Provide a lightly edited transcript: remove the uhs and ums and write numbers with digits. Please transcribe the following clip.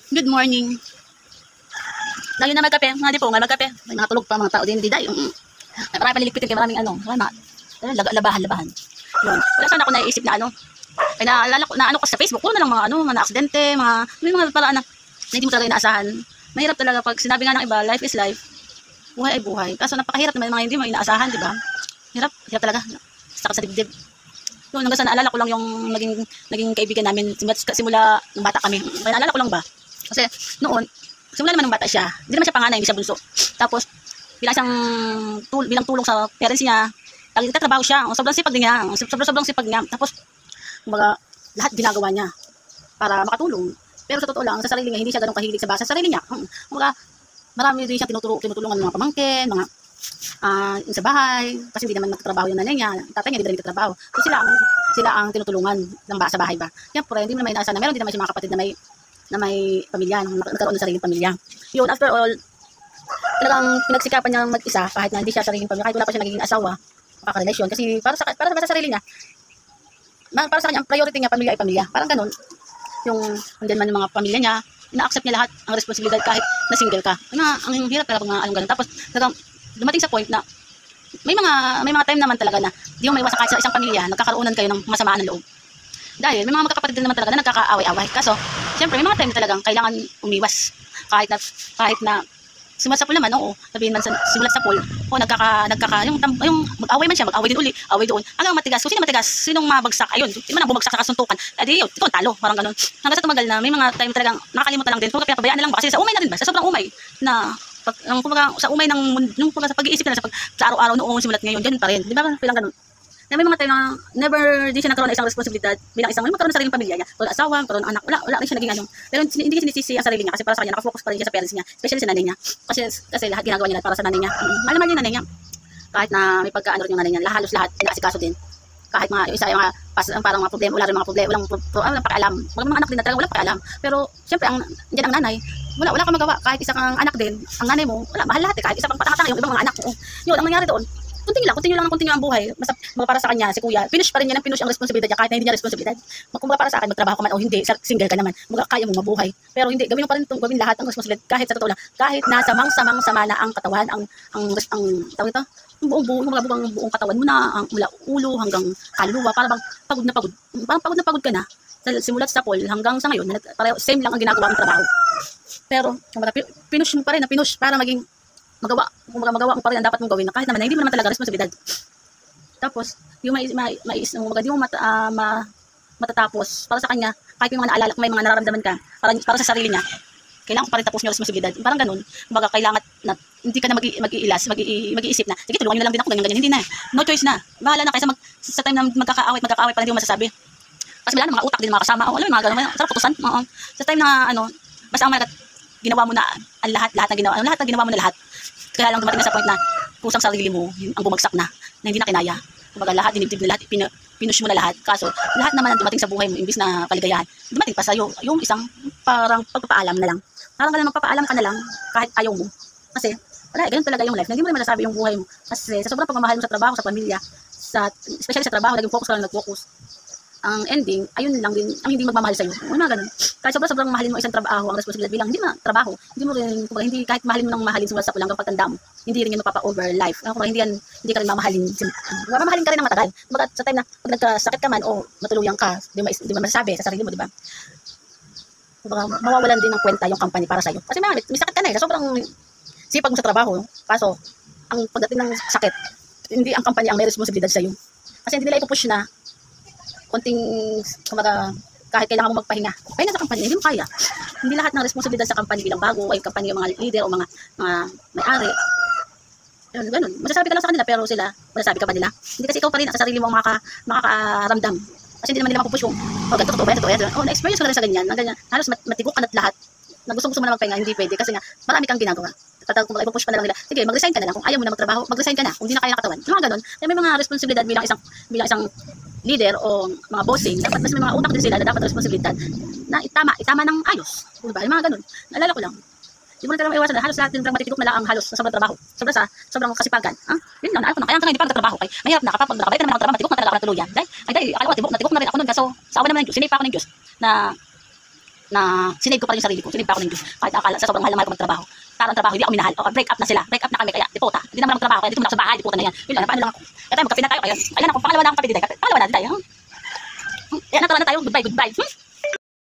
Good morning. Lagi na magkape. Mga di po nga magkape. May mga tulog pa mga tao din. Di dayo. Marami panilipitin kaya maraming labahan. Yun. Wala sana ako naiisip na Ay naalala ko na ko sa Facebook. Puro na lang mga aksidente, may mga paraan na hindi mo talaga inaasahan. Mahirap talaga pag sinabi nga ng iba, life is life. Buhay ay buhay. Kaso napakahirap naman mga hindi mo inaasahan, di ba? Hirap talaga. Sakit sa dibdib. Yun, hanggang sa naalala ko lang yung naging kaibigan namin simula ng bata kami. Kaya naalala ko lang ba? Kasi noon, simula naman ng bata siya. Hindi naman siya panganay, hindi siya bunso. Tapos, bilang tulong sa parents niya, nagtatrabaho siya. Sobrang sipag din niya. Sobrang sipag niya. Tapos, kumbaga, lahat ginagawa niya para makatulong. Pero sa totoo lang, sa sarili niya, hindi siya ganun kahilig sa basa. Sa sarili niya, kumbaga, marami din siya tinutulungan ng mga pamangkin, mga yung sa bahay, kasi hindi naman nagtatrabaho yung nanay niya, tatay niya, hindi rin nagtatrabaho. So sila ang tinutulungan sa bahay ba. Yan po rin, hindi mo naman inaasahan na meron din naman siya mga kapatid na may pamilya, nagkaroon ng sariling pamilya. Yun, after all, talagang pinagsikapan niya mag-isa, kahit na hindi siya sariling pamilya, kahit wala pa siya naging asawa, makakarelasyon. Kasi para sa sarili niya, para sa kanya, ang priority niya, pamilya ay pamilya. Parang ganun, yung andyan man yung mga pamilya niya, ina-accept niya lahat ang responsibilidad kahit na single ka. Ang hirap talaga pag mga ganun. Tapos, talagang dumating sa point na may mga time naman talaga na di mo maiwasan kahit sa isang pamilya, nagkakaroonan kayo ng masamaan ng loob. Dahil may mga magkakapatid din naman talaga na nagkakaaway-away. Kaso, siyempre may mga time talagang kailangan umiwas. Kahit na simulat sa pool naman, oo. Sabihin man simulat sa pool, yung mag-away man siya, mag-away din uli, away doon. Hanggang matigas. Kung sino matigas, sinong mabagsak, ayun, di man ang bumagsak sa kasuntukan. Edi yun, ikaw talo, parang ganun. Hanggang sa tumagal na, may mga time talagang nakakalimutan lang din. Kung pinapabayaan na lang ba? Kasi sa umay na rin ba? Sa sobrang umay na sa umay sa pag-iisip na sa araw-araw noong simulat ngayon, ganun pa rin. Di ba? Parang ganun. May mga time na never di siya nagkaroon ng isang responsibilidad bilang isang magkaroon ng sariling pamilya niya. Wala asawa, magkaroon ng anak, wala rin siya naging Pero hindi niya sinisisi ang sarili niya kasi para sa kanya nakafocus pa rin siya sa parents niya, especially sa nanay niya. Kasi lahat ginagawa niya para sa nanay niya. Mahal naman yung nanay niya. Kahit na may pagkaano rin yung nanay niya, halos lahat inaasikaso din. Kahit mga isa yung parang mga problema, wala rin mga problema, walang pakialam. Mga anak din na talaga walang pakialam. Pero syempre diyan ang nanay, wala kang magawa kahit isa kang anak din, ang nanay mo, wala mahal lahat kahit isa pang patanga yung ibang mga anak mo. Yun ang nangyari doon. Continue lang ang buhay. Basta para sa kanya, si kuya, pinush pa rin niya ng pinush ang responsibilidad niya kahit na hindi niya responsibilidad. Kung para sa akin, magtrabaho ka man o hindi, single ka naman, kaya mo mabuhay. Pero hindi, gawin mo pa rin gawin lahat ang responsibilidad kahit sa totoo lang, kahit na samang-sama na ang katawan, ang tawag ito, buong katawan mo na, mula ulo hanggang kaluluwa, para bang pagod na pagod. Parang pagod na pagod ka na. Simulat sa pool hanggang sa ngayon, same lang ang ginagawa mong trabaho. Pero, pinush mo pa rin, para maging magawa mo pa rin ang dapat mong gawin na kahit naman na hindi mo naman talaga responsibilidad. Tapos, yung di mo matatapos para sa kanya, kahit yung mga naalala kung may mga nararamdaman ka para sa sarili niya, kailangan ko pa rin tapos yung responsibilidad. Parang ganun, kumbaga kailangan na hindi ka na mag-iisip na, sige, tulungan nyo na lang din ako, ganyan, hindi na. No choice na. Bahala na kaysa sa time na magkakaaway pa hindi mo masasabi. Kasi wala na mga utak din mga kasama. Alam mo mga ganun, sarap utusan. Sa time na basta ang ginawa mo na ang lahat na ginawa mo na lahat. Kaya lang dumating na sa point na kusang sarili mo ang bumagsak na hindi na kinaya. Kumbaga lahat dinibdib na lahat, pinush mo na lahat. Kaso lahat naman ang dumating sa buhay mo imbis na kaligayahan, dumating pa sa'yo yung isang parang pagpapaalam na lang. Parang ganun, magpapaalam ka na lang kahit ayaw mo. Kasi wala, ganun talaga yung life. Hindi mo rin masasabi yung buhay mo. Kasi sa sobrang pagmamahal mo sa trabaho, sa pamilya, especially sa trabaho, naging focus ka lang, nag-focus. Ang ending, ayun lang din, ang hindi magmamahal sa'yo. Mga ganun. Kahit sobrang mahalin mo isang trabaho, ang responsibilidad bilang, hindi na trabaho. Hindi mo rin, kumbaga, hindi, kahit mahalin mo ng mahalin simula sa pulang kapag tanda mo, hindi rin yun mapapa-over life. Kumbaga, hindi ka rin mamahalin. Mamahalin ka rin ng matagal. Kumbaga, sa time na, pag nagkasakit ka man, o matuluyang ka, di mo masasabi sa sarili mo, di ba? Kumbaga, mawawalan din ng kwenta yung company para sa'yo. Kasi may sakit ka na sa sobrang sipag mo sa trabaho. Kaso, ang pagdating ng sakit, hindi ang company ang may responsibilidad sa'yo. Kasi hindi nila ipupush na konting, kumbaga, kahit kailangan mo magpahinga sa company, hindi mo kaya. Hindi lahat ng responsibilidad sa company bilang bago, ay company yung mga leader o mga may-ari. Ganun. Masasabi ka lang sa kanila, pero sila, masasabi ka pa nila. Hindi kasi ikaw pa rin sa sarili mo makakaramdam. Kasi hindi naman nila mapupush yung, ganito, totoo ba yan? Na-experience ko na rin sa ganyan. Halos matigok ka na't lahat. Gusto mo na magpahinga, hindi pwede. Kasi nga, marami kang ginagawa. Kung ipupush pa na lang nila, sige, mag-resign ka na lang. Kung ayaw mo na magtrabaho, mag-resign ka na. Kung hindi na kaya ng katawan. Mga ganun. May mga responsibilidad bilang isang leader o mga bossing, dapat mas may mga utak din sila na dapat responsibilidad na itama ng ayos. Diba? Yung mga ganun. Naalala ko lang. Hindi mo na talagang iwasan na halos lahat din matitigok na lang ang halos sa sobrang trabaho. Sobrang kasipagan. Yun lang, kaya nga hindi pa nagtatrabaho kay. Mahirap na kapag nakabalik ka naman ng trabaho, matigok na talaga ako na tuluyan. Dahil akala ko natigok na rin ako nun. Kaso sa awa naman ng Diyos, sinipa ako ng Diyos na na sinave ko pa rin yung sarili ko. Sinave pa ako ng Diyos. Kahit akala sa sobrang mahal na mahal ko magtrabaho. Parang trabaho, hindi ako minahal. O, break up na sila. Break up na kami, kaya dipota. Hindi naman ako trabaho, kaya dito muna sa bahay, dipota na yan. Yun lang, paano lang ako. Kaya tayo, magkape na tayo. Ayan ako, pangalawa na akong kape, Diday. Pangalawa na, Diday. Ayan, natuwa na tayo. Goodbye, goodbye.